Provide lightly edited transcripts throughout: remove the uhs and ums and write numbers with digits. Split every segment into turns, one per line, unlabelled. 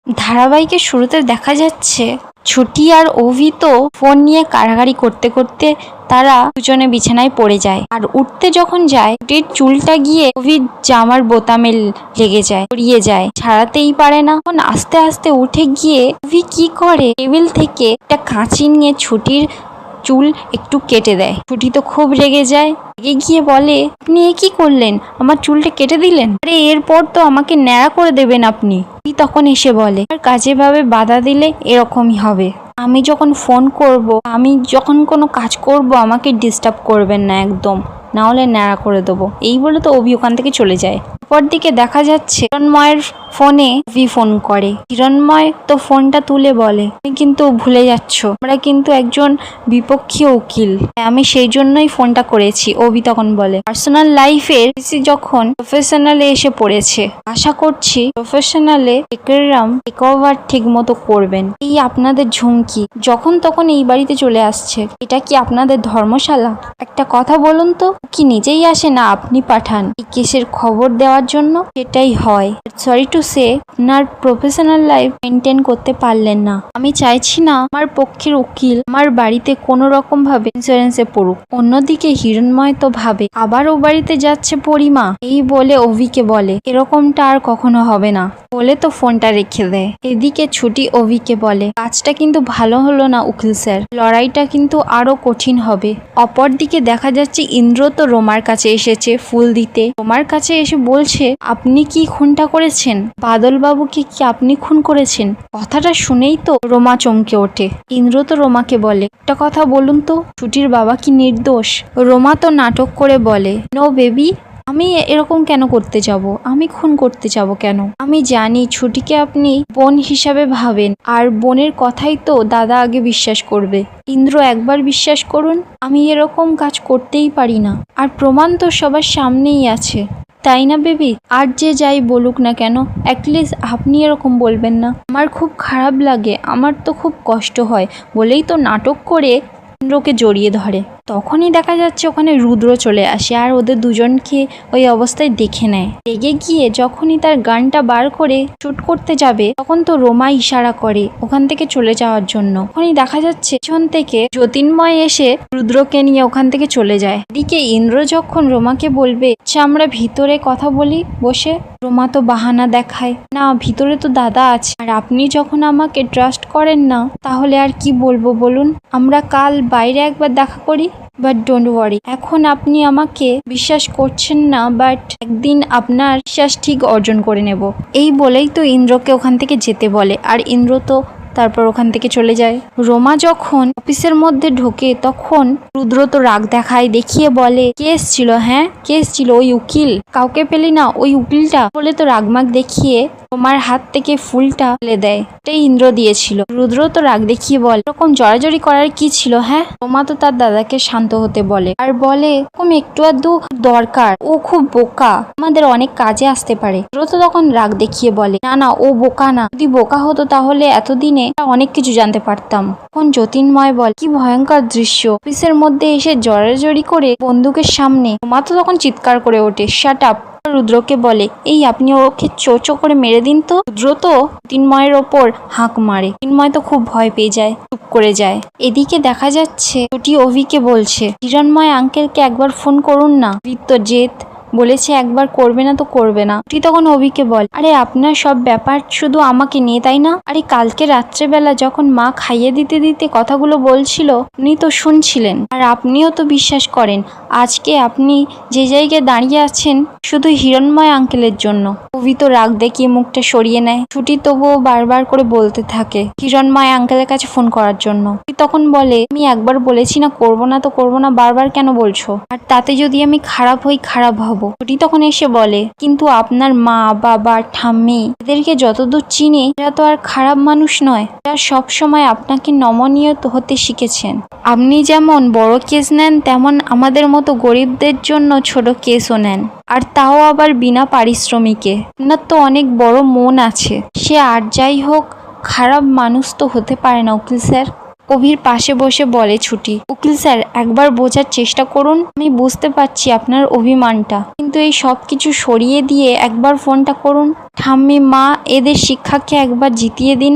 ধারাবাহিকের শুরুতে দেখা যাচ্ছে ছুটি আর অভি তো ফোন নিয়ে কাড়াকাড়ি করতে করতে তারা দুজনে বিছানায় পড়ে যায়। আর উঠতে যখন যায় ছুটির চুলটা গিয়ে অভির জামার বোতামে লেগে যায়, জড়িয়ে যায়, ছাড়াতেই পারে না। তখন আস্তে আস্তে উঠে গিয়ে অভি কি করে, টেবিল থেকে একটা কাঁচি নিয়ে ছুটির চুল একটু কেটে দেয়। ছুটি তো খুব রেগে যায়, রেগে গিয়ে বলে, আপনি এ কি করলেন, আমার চুলটা কেটে দিলেন, আরে এরপর তো আমাকে ন্যাড়া করে দেবেন আপনি। তখন এসে বলে, আর কাজে ভাবে বাধা দিলে এরকমই হবে। আমি যখন ফোন করব, আমি যখন কোনো কাজ করব, আমাকে ডিস্টার্ব করবেন না একদম, না হলে ন্যাড়া করে দেবো। এই বলে তো অভি ওখান থেকে চলে যায়। অপর দিকে দেখা যাচ্ছে হিরণময়ের ফোনে অভি ফোন করে। হিরণময় তো ফোনটা তুলে বলে, তুমি কিন্তু ভুলে যাচ্ছ, আমরা কিন্তু একজন বিপক্ষীয় উকিল, আমি সেই জন্যই ফোনটা করেছি। অভি তখন বলে, পার্সোনাল লাইফের যখন প্রফেশনালে এসে পড়েছে, আশা করছি প্রফেশনালে টেক ওভার ঠিক মতো করবেন। এই আপনাদের ঝুমকি যখন তখন এই বাড়িতে চলে আসছে, এটা কি আপনাদের ধর্মশালা? একটা কথা বলুন তো, কি নিজেই আসে না আপনি পাঠান এই কেসের খবর দেওয়ার জন্য? সেটাই হয়। সরি টু সে, আপনার প্রফেশনাল লাইফ মেনটেন করতে পারলেন না। আমি চাইছি না আমার পক্ষের উকিল আমার বাড়িতে কোনো রকম ভাবে ইন্স্যুরেন্সে পড়ুক। অন্যদিকে হিরণময় তো ভাবে আবার ও বাড়িতে যাচ্ছে পরিমা। এই বলে অভিকে বলে, এরকমটা আর কখনো হবে না বলে তো ফোনটা রেখে দেয়। এদিকে ছুটি অভিকে বলে, কাজটা কিন্তু ভালো হলো না উকিল স্যার, লড়াইটা কিন্তু আরো কঠিন হবে। অপর দিকে দেখা যাচ্ছে ইন্দ্র তো রোমার কাছে এসেছে ফুল দিতে। রোমার কাছে এসে বলছে, আপনি কি খুনটা করেছেন? বাদল বাবুকে কি আপনি খুন করেছেন? কথাটা শুনেই তো রোমা চমকে ওঠে। ইন্দ্র তো রোমাকে বলে, একটা কথা বলুন তো, ছুটির বাবা কি নির্দোষ? রোমা তো নাটক করে বলে, নো বেবি, আমি এরকম কেন করতে যাব? আমি খুন করতে যাব কেন? আমি জানি ছুটিকে আপনি বোন হিসাবে ভাবেন, আর বোনের কথাই তো দাদা আগে বিশ্বাস করবে। ইন্দ্র একবার বিশ্বাস করুন, আমি এরকম কাজ করতেই পারি না, আর প্রমাণ তো সবার সামনেই আছে, তাই না বেবি? আর যে যাই বলুক না কেন, অ্যাটলিস্ট আপনি এরকম বলবেন না। আমার খুব খারাপ লাগে, আমার তো খুব কষ্ট হয় বলেই তো নাটক করে ইন্দ্রকে জড়িয়ে ধরে। তখনই দেখা যাচ্ছে ওখানে রুদ্র চলে আসে আর ওদের দুজনকে ওই অবস্থায় দেখে নেয়। রেগে গিয়ে যখনই তার গানটা বার করে শুট করতে যাবে, তখন তো রোমা ইশারা করে ওখান থেকে চলে যাওয়ার জন্য। তখনই দেখা যাচ্ছে পেছন থেকে জ্যোতির্ময় এসে রুদ্রকে নিয়ে ওখান থেকে চলে যায়। এদিকে ইন্দ্র যখন রোমাকে বলবে, আচ্ছা আমরা ভিতরে কথা বলি বসে, রোমা তো বাহানা দেখায়, না ভিতরে তো দাদা আছে, আর আপনি যখন আমাকে ট্রাস্ট করেন না তাহলে আর কি বলবো বলুন, আমরা কাল বাইরে একবার দেখা করি। বাট ডোন্ট ওয়ারি, এখন আপনি আমাকে বিশ্বাস করছেন না, বাট একদিন আপনার বিশ্বাস ঠিক অর্জন করে নেব। এই বলেই তো ইন্দ্রকে ওখান থেকে যেতে বলে, আর ইন্দ্র তো তারপর ওখান থেকে চলে যায়। রোমা যখন অফিসের মধ্যে ঢোকে তখন রুদ্র তো রাগ দেখায়, দেখিয়ে বলে, কেস ছিল, হ্যাঁ কেস ছিল, ওই উকিল কাউকে পেলি না, ওই উকিলটা বলে তো রাগমাগ দেখিয়ে তোমার হাত থেকে ফুলটা ফেলে দেয়, এটাই ইন্দ্র দিয়েছিল। রুদ্র তো রাগ দেখিয়ে বলে, এরকম জড়াজড়ি করার কি ছিল? হ্যাঁ, রোমা তো তার দাদাকে শান্ত হতে বলে, আর বলে এরকম একটু আধটু দরকার, ও খুব বোকা, আমাদের অনেক কাজে আসতে পারে। রুদ্র তো তখন রাগ দেখিয়ে বলে, না না ও বোকা না, যদি বোকা হতো তাহলে এতদিনে অনেক কিছু জানতে পারতাম। তখন জ্যোতির্ময় বলে, কি ভয়ঙ্কর দৃশ্য, অফিসের মধ্যে এসে জড়াজড়ি করে বন্দুকের সামনে। রোমা তো তখন চিৎকার করে ওঠে, শাট আপ। রুদ্রকে বলে, এই আপনি ওকে চোচো করে মেরে দিন তো। রুদ্র তো তিন্ময়ের ওপর হাঁক মারে, তিন্ময় তো খুব ভয় পেয়ে যায়, চুপ করে যায়। এদিকে দেখা যাচ্ছে ছুটি অভিকে বলছে, হিরণময় আঙ্কেলকে একবার ফোন করুন না, তো জেদ বলেছে একবার করবে না তো করবে না। ছুটি তখন অভিকে বল, আরে আপনার সব ব্যাপার শুধু আমাকে নিয়ে, তাই না? আরে কালকে রাত্রেবেলা যখন মা খাইয়ে দিতে দিতে কথাগুলো বলছিল উনি তো শুনছিলেন, আর আপনিও তো বিশ্বাস করেন। আজকে আপনি যে জায়গায় দাঁড়িয়ে আছেন শুধু হিরণময় আঙ্কেলের জন্য। অভি তো রাগ দেখিয়ে মুখটা সরিয়ে নেয়। ছুটি তবুও বারবার করে বলতে থাকে হিরণময় আঙ্কেলের কাছে ফোন করার জন্য। তখন বলে, আমি একবার বলেছি না করবো না তো করবো না, বারবার কেন বলছো? আর তাতে যদি আমি খারাপ হই, খারাপ হব। ছুটি তখন এসে বলে, কিন্তু আপনার মা বাবা ঠাম্মি এদেরকে যতদূর চিনি এরা তো আর খারাপ মানুষ নয়, এরা সবসময় আপনাকে নমনীয় হতে শিখেছেন। আপনি যেমন বড় কেস নেন তেমন আমাদের মতো গরিবদের জন্য ছোট কেসও নেন, আর তাও আবার বিনা পারিশ্রমিকে। আপনার তো অনেক বড় মন আছে, সে আর যাই হোক খারাপ মানুষ তো হতে পারে না উকিল স্যার। অভির পাশে বসে বলে ছুটি, উকিল স্যার একবার বোঝার চেষ্টা করুন। আমি বুঝতে পারছি আপনার অভিমানটা, কিন্তু এই সব কিছু সরিয়ে দিয়ে একবার ফোনটা করুন। ঠাম্মি মা এদের শিক্ষাকে একবার জিতিয়ে দিন।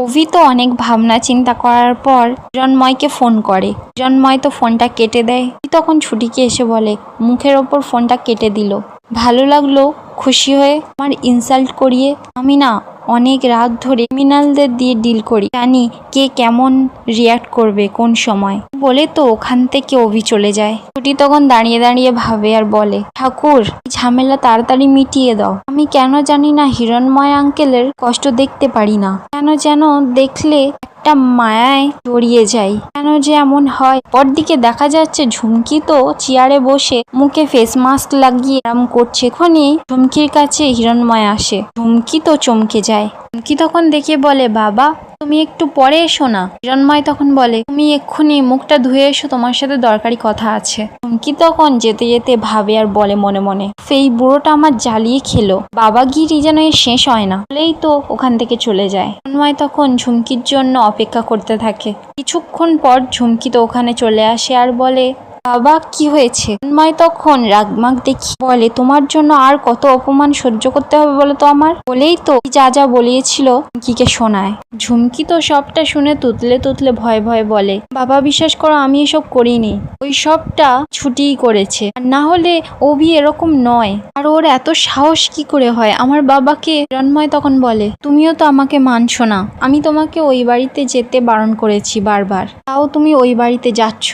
অভি তো অনেক ভাবনা চিন্তা করার পর হিরণময়কে ফোন করে। হিরণময় তো ফোনটা কেটে দেয়। তখন ছুটিকে এসে বলে, মুখের ওপর ফোনটা কেটে দিল। ভালো লাগলো খুশি হয়ে আমার ইনসাল্ট করিয়ে। আমি না অনেক রাত ধরে ক্রিমিনালদের দিয়ে ডিল করি, জানি কে কেমন রিয়াক্ট করবে কোন সময়, বলে তো ওখান থেকে অভি চলে যায়। ছুটি তখন দাঁড়িয়ে দাঁড়িয়ে ভাবে আর বলে, ঠাকুর ঝামেলা তাড়াতাড়ি মিটিয়ে দাও। আমি কেন জানি না হিরণময় আঙ্কেলের কষ্ট দেখতে পারি না, কেন যেন দেখলে একটা মায়ায় জড়িয়ে যাই, কেন যে এমন হয়। পরদিকে দেখা যাচ্ছে ঝুমকি তো চেয়ারে বসে মুখে ফেস মাস্ক লাগিয়ে আরাম করছে। এখনই ঝুমকির কাছে হিরণময় আসে। ঝুমকি তো চমকে যায়। ঝুমকি তখন দেখে বলে, বাবা তুমি একটু পরে এসো না। হিরণময় তখন বলে, তুমি এক্ষুনি মুখটা ধুয়ে এসো, তোমার সাথে দরকারি কথা আছে। ঝুমকি তখন যেতে যেতে ভাবে আর বলে মনে মনে, এই বুড়োটা আমার জ্বালিয়ে খেলো, বাবাগিরি যেন এর শেষ হয় না। বলেই তো ওখান থেকে চলে যায়। হিরণময় তখন ঝুমকির জন্য অপেক্ষা করতে থাকে। কিছুক্ষণ পর ঝুমকি তো ওখানে চলে আসে আর বলে, বাবা কি হয়েছে? হিরণময় তখন রাগমাগ দেখি বলে, তোমার জন্য আর কত অপমান সহ্য করতে হবে বলো তো আমার। বলেই তো যা যা বলিয়েছিল ঝুমকিকে শোনায়। ঝুমকি তো সবটা শুনে তুতলে তুতলে ভয়ে ভয়ে বলে, বাবা বিশ্বাস করো আমি এসব করিনি, ওই সবটা ছুটিই করেছে, আর না হলে অভি এরকম নয়। আর ওর এত সাহস কি করে হয় আমার বাবাকে। হিরণময় তখন বলে, তুমিও তো আমাকে মানছো না, আমি তোমাকে ওই বাড়িতে যেতে বারণ করেছি বারবার, তাও তুমি ওই বাড়িতে যাচ্ছ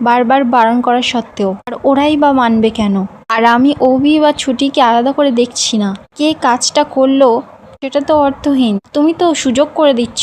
বারবার বারণ করা সত্ত্বেও। আর ওরাই বা মানবে কেন? আর আমি অভি বা ছুটিকে আলাদা করে দেখছি না, কে কাজটা করলো সেটা তো অর্থহীন। তুমি তো সুযোগ করে দিচ্ছ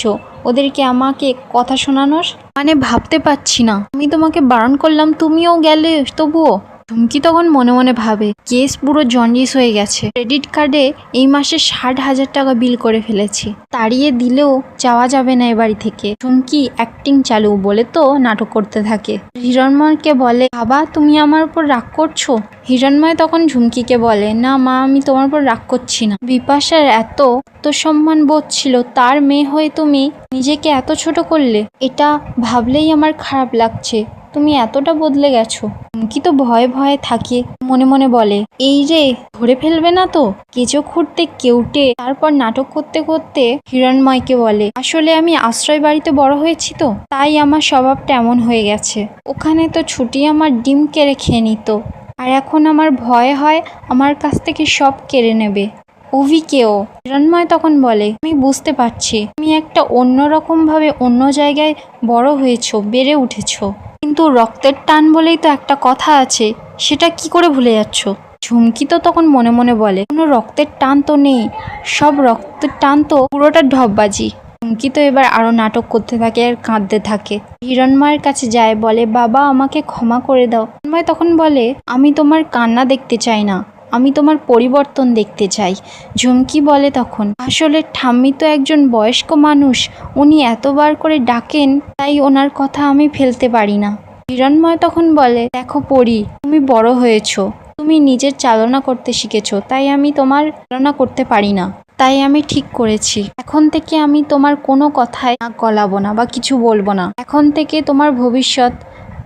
ওদেরকে আমাকে কথা শোনানোর। মানে ভাবতে পারছি না, আমি তোমাকে বারণ করলাম তুমিও গেলে তবুও। ঝুমকি তখন মনে মনে ভাবে, কেস পুরো জন্ডিস হয়ে গেছে। ক্রেডিট কার্ডে এই মাসে 60,000 টাকা বিল করে ফেলেছি, তাড়িয়ে দিলেও যাওয়া যাবে না এ বাড়ি থেকে। ঝুমকি অ্যাক্টিং চালু বলে তো নাটক করতে থাকে। হিরণময়কে বলে, বাবা তুমি আমার উপর রাগ করছো? হিরণময় তখন ঝুমকিকে বলে, না মা আমি তোমার উপর রাগ করছি না। বিপাশার এত আত্মসম্মান বোধ ছিল, তার মেয়ে হয়ে তুমি নিজেকে এত ছোট করলে, এটা ভাবলেই আমার খারাপ লাগছে। তুমি এতটা বদলে গেছো। ঝুমকি তো ভয়ে ভয়ে থাকে, মনে মনে বলে, এই রে ধরে ফেলবে না তো। কেঁচো খুঁড়তে কেউটে তারপর নাটক করতে করতে হিরণময়কে বলে, আসলে আমি আশ্রয় বাড়িতে বড় হয়েছি তো, তাই আমার স্বভাবটা এমন হয়ে গেছে। ওখানে তো ছুটি আমার ডিম কেড়ে খেয়ে নিত, আর এখন আমার ভয় হয় আমার কাছ থেকে সব কেড়ে নেবে। অভিকেও। হিরণময় তখন বলে, আমি বুঝতে পারছি তুমি একটা অন্যরকম ভাবে অন্য জায়গায় বড় হয়েছো, বেড়ে উঠেছো, কিন্তু রক্তের টান বলেই তো একটা কথা আছে, সেটা কি করে ভুলে যাচ্ছ? ঝুমকি তো তখন মনে মনে বলে, কোনো রক্তের টান তো নেই, সব রক্তের টান তো পুরোটা ঢপবাজি। ঝুমকি তো এবার আরো নাটক করতে থাকে আর কাঁদতে থাকে। হিরণময়ের কাছে যায়, বলে, বাবা আমাকে ক্ষমা করে দাও। হিরণময় তখন বলে, আমি তোমার কান্না দেখতে চাই না, আমি তোমার পরিবর্তন দেখতে চাই। ঝুমকি বলে তখন, আসলে ঠাম্মি তো একজন বয়স্ক মানুষ, উনি এতবার করে ডাকেন, তাই ওনার কথা আমি ফেলতে পারি না। হিরণময় তখন বলে, দেখো পরি, তুমি বড় হয়েছো, তুমি নিজের চালনা করতে শিখেছো, তাই আমি তোমার চালনা করতে পারি না। তাই আমি ঠিক করেছি, এখন থেকে আমি তোমার কোনো কথায় নাক গলাবো না বা কিছু বলবো না। এখন থেকে তোমার ভবিষ্যৎ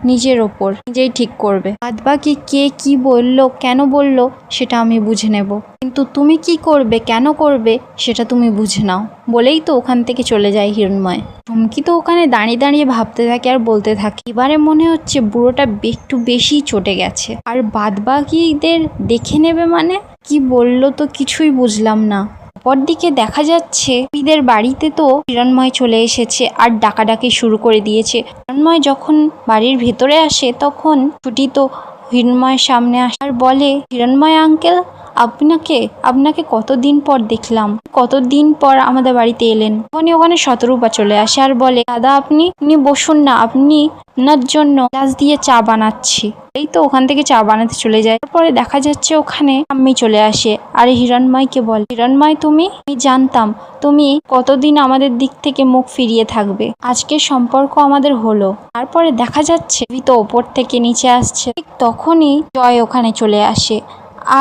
নিজের ওপর নিজেই ঠিক করবে, বাদবাকি কে কি বললো কেন বললো সেটা আমি বুঝে নেব, কিন্তু তুমি কি করবে কেন করবে সেটা তুমি বুঝে নাও। বলেই তো ওখান থেকে চলে যায় হিরণময়। ঝুমকি তো ওখানে দাঁড়িয়ে দাঁড়িয়ে ভাবতে থাকে আর বলতে থাকে, এবারে মনে হচ্ছে বুড়োটা একটু বেশি চটে গেছে, আর বাদবাকিদের দেখে নেবে মানে কি বললো তো কিছুই বুঝলাম না। অপরদিকে দেখা যাচ্ছে অভিদের বাড়িতে তো হিরণময় চলে এসেছে আর ডাকাডাকি শুরু করে দিয়েছে। হিরণময় যখন বাড়ির ভেতরে আসে তখন ছুটি তো হিরণময়ের সামনে আসে আর বলে, হিরণময় আঙ্কেল আপনাকে কতদিন পর দেখলাম, কতদিন পর আমাদের বাড়িতে এলেন। তখনই ওখানে শতরূপা চলে আসে আর বলে, দাদা আপনি বসুন না, আপনার জন্য গ্লাস দিয়ে চা বানাচ্ছি। এই তো ওখান থেকে চা বানাতে চলে যায়। তারপরে দেখা যাচ্ছে ওখানে ঠাম্মি চলে আসে আর হিরণময়কে বলে, হিরণময় আমি জানতাম তুমি কতদিন আমাদের দিক থেকে মুখ ফিরিয়ে থাকবে, আজকের সম্পর্ক আমাদের হলো। তারপরে দেখা যাচ্ছে তো ওপর থেকে নিচে আসছে, ঠিক তখনই জয় ওখানে চলে আসে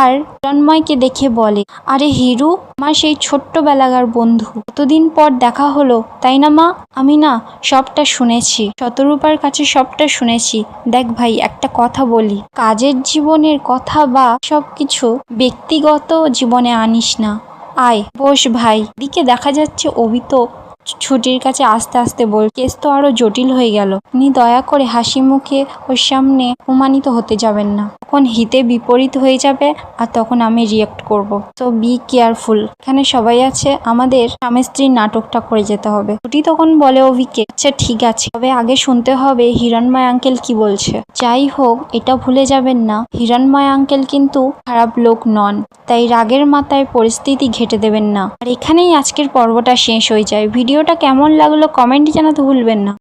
আর হিরণময়কে দেখে বলে, আরে হিরু, আমার সেই ছোট্টবেলাকার বন্ধু, কতদিন পর দেখা হলো, তাই না মা? আমি না সবটা শুনেছি, শতরূপার কাছে সবটা শুনেছি। দেখ ভাই, একটা কথা বলি, কাজের জীবনের কথা বা সবকিছু ব্যক্তিগত জীবনে আনিস না। আয় বস ভাই। দিকে দেখা যাচ্ছে অভি তো ছুটির কাছে আস্তে আস্তে বল, কেস তো আরো জটিল হয়ে গেল। আপনি দয়া করে হাসি মুখে ওর সামনে অপমানিত হতে যাবেন না, তখন হিতে বিপরীত হয়ে যাবে আর তখন আমি রিয়েক্ট করব। তো বি কেয়ারফুল, এখানে সবাই আছে, আমাদের স্বামী স্ত্রীর নাটকটা করে যেতে হবে। ছুটি তখন বলে অভিকে, আচ্ছা ঠিক আছে, তবে আগে শুনতে হবে হিরণময় আঙ্কেল কি বলছে। যাই হোক, এটা ভুলে যাবেন না, হিরণময় আঙ্কেল কিন্তু খারাপ লোক নন, তাই রাগের মাথায় পরিস্থিতি ঘেটে দেবেন না। আর এখানেই আজকের পর্বটা শেষ হয়ে যায়। ভিডিওটা কেমন লাগলো কমেন্টে জানাতে ভুলবেন না।